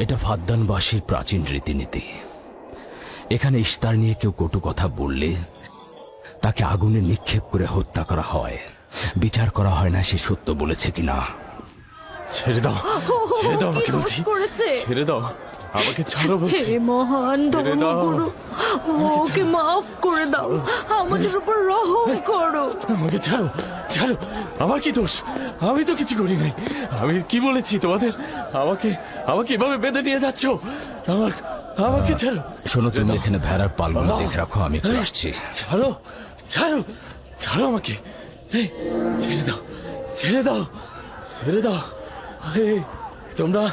এটা ফাদ্দানবাসীর প্রাচীন রীতিনীতি। এখানে ইস্তার নিয়ে কেউ কটু কথা বললে তাকে আগুনে নিক্ষেপ করে হত্যা করা হয়। বিচার করা হয় না সে সত্য বলেছে কিনা। ছেড়ে দাও, ছেড়ে দাও আমাকে বলছি, ছেড়ে দাও আমাকে, ছাড়ো বলছি। হে মহান ছেড়ে দাও। ধর্মগুরু, ওকে মাফ করে দাও, আমাদের উপর রহম করো। আমাকে ছাড়ো, ছাড়ো। আমার কি দোষ? আমি তো কিছু করি নাই। আমি কি বলেছি তোমাদের? আমাকে আমাকে এভাবে বেঁধে নিয়ে যাচ্ছ? আমাকে ছাড়ো। শোনো, তুমি এখানে ভেড়ার পালগুলো দেখে রাখো, আমি একটু আসছি। ছাড়ো, ছাড়ো, ছাড়ো আমাকে। এই, ছেড়ে দাও, ছেড়ে দাও, ছেড়ে দাও। এই, তোমরা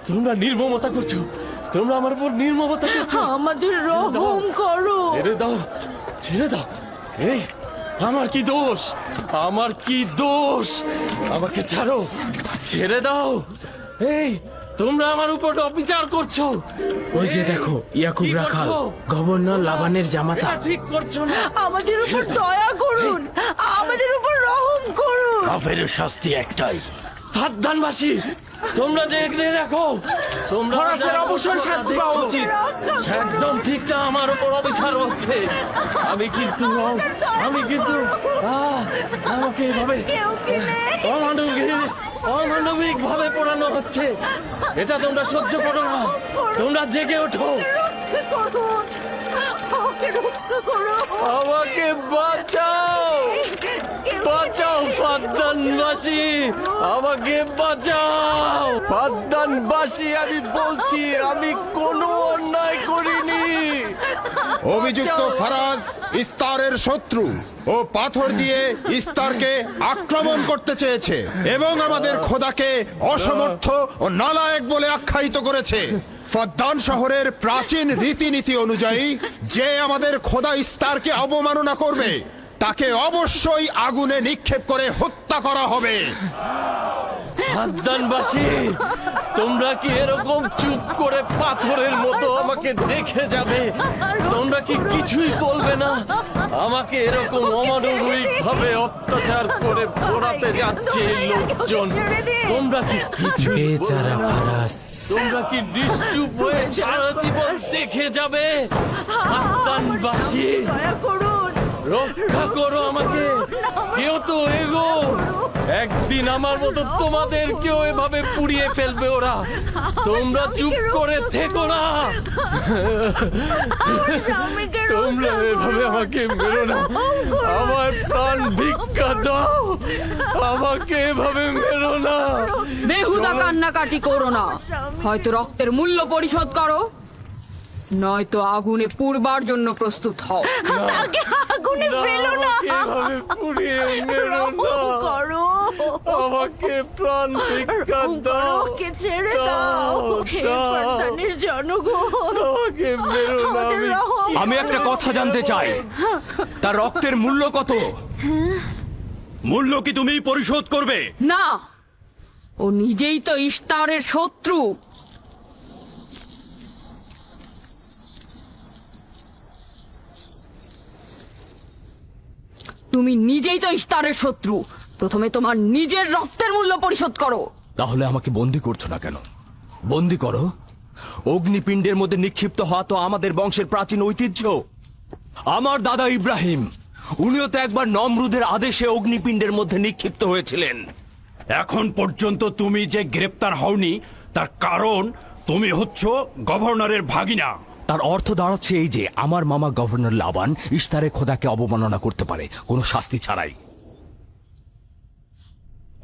তোমরা নির্মমতা করছো, তোমরা আমার উপর নির্মমতা করছো। আমাদের রহম করো। ছেড়ে দাও, ছেড়ে দাও। এই, আমার কি দোষ? আমার কি দোষ? আমাকে ছাড়ো, ছেড়ে দাও। এই, তোমরা আমার উপর অবিচার করছো। ওই যে দেখো, ইয়াকুব কি রাখাল, করছো? গভর্নর লাবানের জামাতা। এটা ঠিক করছো না। আমাদের উপর দয়া করুন, আমাদের উপর রহম করুন। কাফের শাস্তি একটাই। ফাদ্দানবাসী, তোমরা যে এখানে রাখো, তোমরা ফরাসের অবশ্যই শাস্তি পাওয়া উচিত। একদম ঠিক না, আমার উপর অবিচার হচ্ছে। আমি কিন্তু আমাকে এভাবে অমানবিক ভাবে পোড়ানো হচ্ছে। এটা তোমরা সহ্য করো না, তোমরা জেগে ওঠো। রক্ষা করুন, ওকে রক্ষা করো। আমাকে বাঁচাও, বাঁচাও ফাদ্দানবাসী, আমাকে বাঁচাও ফাদ্দানবাসী। আমি বলছি আমি কোনো অন্যায় করিনি। অভিযুক্ত ফারাজ ইস্তারের শত্রু ও পাথর দিয়ে ইস্তারকে আক্রমণ করতে চেয়েছে এবং আমাদের খোদাকে অসমর্থ ও নালায়েক বলে আখ্যায়িত করেছে। ফাদ্দান শহরের প্রাচীন রীতিনীতি অনুযায়ী যে আমাদের খোদা ইস্তারকে অবমাননা করবে তাকে অবশ্যই আগুনে নিক্ষেপ করে হত্যা করা হবে। ফাদ্দানবাসী, তোমরা কি এরকম চুপ করে পাথরের মতো আমাকে দেখে যাবে? তোমরা কি কিছুই বলবে না? আমাকে এরকম অমানবিক ভাবে অত্যাচার করে পোড়াতে যাচ্ছে এই লোকজন। তোমরা কি কিছুই বলবে বেচারা না? ফারাস। তোমরা কি নিশ্চুপ হয়ে সারা জীবন দেখে যাবে? ফাদ্দানবাসী, দয়া করুন, রক্ষা করো আমাকে। কেউ তো এগো, একদিন আমার মতো তোমাদের কেউ এভাবে পুড়িয়ে ফেলবে ওরা। তোমরা চুপ করে থেকো না, স্বামীকে তোমরা রক্ষা এভাবে করুন। আমাকে মেরো না। আমার প্রাণ ভিক্ষা দাও, আমাকে এভাবে মেরো না। বেহুদা কান্নাকাটি করো না। হয়তো রক্তের মূল্য পরিশোধ করো, নয়তো আগুনে পুড়বার জন্য প্রস্তুত হও। তাকে আগুনে ফেলো না, আমাকে এভাবে পুড়িয়ে মেরো রহম না। করো। আমাকে প্রাণ ভিক্ষা রহম করো, দাও, ওকে ছেড়ে দাও। হে দাও। ফাদ্দানের জনগণ, আমাকে মেরো না। আমাদের রহম আমি একটা কথা জানতে চাই, তার রক্তের মূল্য কত? মূল্য কি তুমি পরিশোধ করবে? না, ও নিজেই তো ইস্তারের শত্রু। তুমি নিজেই তো ইস্তারের শত্রু। প্রথমে তোমার নিজের রক্তের মূল্য পরিশোধ করো। তাহলে আমাকে বন্দি করছো না কেন? বন্দি করো। অগ্নিপিণ্ডের মধ্যে নিক্ষিপ্ত হওয়া তো আমাদের বংশের প্রাচীন ঐতিহ্য। আমার দাদা ইব্রাহিম, উনিও তো একবার নমরুদের আদেশে অগ্নিপিণ্ডের মধ্যে নিক্ষিপ্ত হয়েছিলেন। এখন পর্যন্ত তুমি যে গ্রেপ্তার হওনি তার কারণ তুমি হচ্ছ গভর্নরের ভাগিনা। তার অর্থ দাঁড়াচ্ছে এই যে আমার মামা গভর্নর লাবান ইস্তারে খোদাকে অবমাননা করতে পারে কোনো শাস্তি ছাড়াই।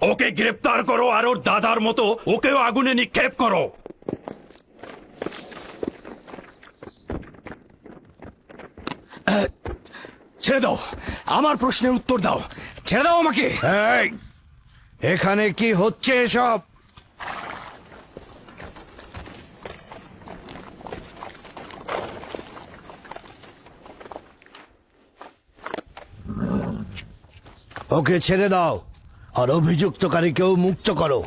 ওকে গ্রেপ্তার করো আর ওর দাদার মতো ওকেও আগুনে নিক্ষেপ করো। ছেড়ে দাও, আমার প্রশ্নের উত্তর দাও। ছেড়ে দাও আমাকে। এই, এখানে কি হচ্ছে এসব? ওকে ছেড়ে দাও আর অভিযুক্তকারীকেও মুক্ত করো।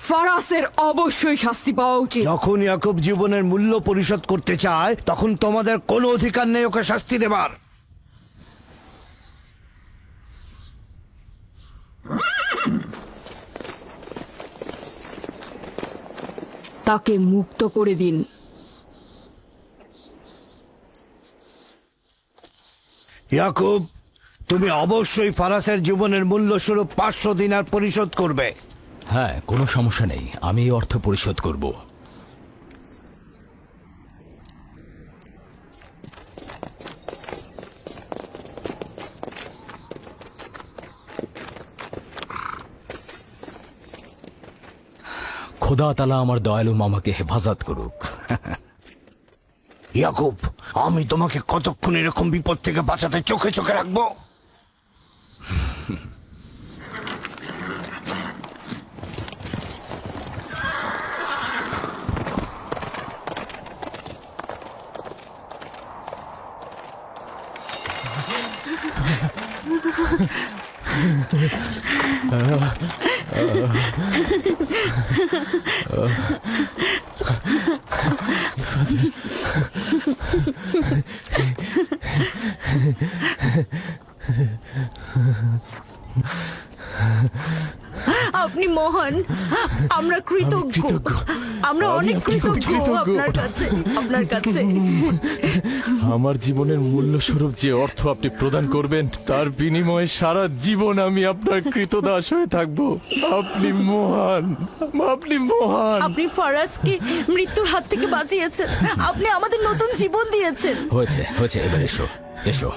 ফারাসের অবশ্যই শাস্তি পাওয়া উচিত। যখন ইয়াকুব জীবনের মূল্য পরিশোধ করতে চায় তখন তোমাদের কোনো অধিকার নেই ওকে শাস্তি দেবার। তাকে মুক্ত করে দিন। ইয়াকুব, তুমি অবশ্যই ফারাসের জীবনের মূল্য স্বরূপ 500 দিনার পরিশোধ করবে। হ্যাঁ, কোনো সমস্যা নেই, আমি এই অর্থ পরিশোধ করব। খোদা তাআলা আমার দয়ালু মামাকে হেফাজত করুক। ইয়াকুব, আমি তোমাকে কতক্ষণ এরকম বিপদ থেকে বাঁচাতে চোখে চোখে রাখবো? আপনি মহান, আমরা কৃতজ্ঞ, আমরা অনেক কৃতজ্ঞ আপনার কাছে। আমার জীবনের মূল্য স্বরূপ যে অর্থ আপনি প্রদান করবেন তার বিনিময়ে সারা জীবন আমি আপনার কৃতদাস হয়ে থাকবো। আপনি মহান, আপনি মহান। আপনি ফারাজকে মৃত্যুর হাত থেকে বাঁচিয়েছেন, আপনি আমাদের নতুন জীবন দিয়েছেন। হয়েছে হয়েছে, এবার এসো এসো।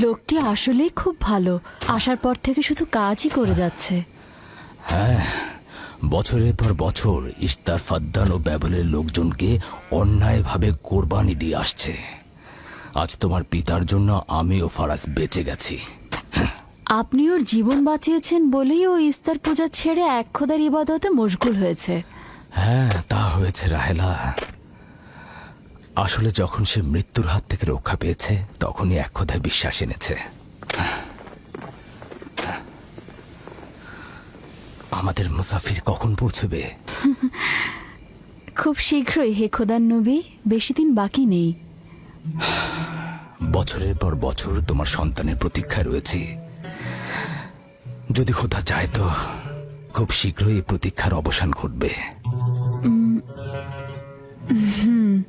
লোকটি আসলেই খুব ভালো, আসার পর থেকে শুধু কাজই করে যাচ্ছে। বছরের পর বছর ইস্তার, ফাদ্দান ও ব্যাবলের লোকজনকে অন্যায়ভাবে কোরবানি দিয়ে আসছে। আজ তোমার পিতার জন্য আমি ও ফারাজ বেঁচে গেছি। আপনি ওর জীবন বাঁচিয়েছেন বলেই ও ইস্তার পূজা ছেড়ে এক খোদার ইবাদতে মশগুল হয়েছে। হ্যাঁ, তা হয়েছে রাহেলা। আসলে যখন সে মৃত্যুর হাত থেকে রক্ষা পেয়েছে তখনই এক খোদায় বিশ্বাস এনেছে। আমাদের মুসাফির কখন পৌঁছবে? খুব শীঘ্রই হে খোদার নবী, বেশি দিন বাকি নেই। বছরের পর বছর তোমার সন্তানের প্রতীক্ষায় রয়েছি। যদি খোদা চায় তো খুব শীঘ্রই এই প্রতীক্ষার অবসান ঘটবে।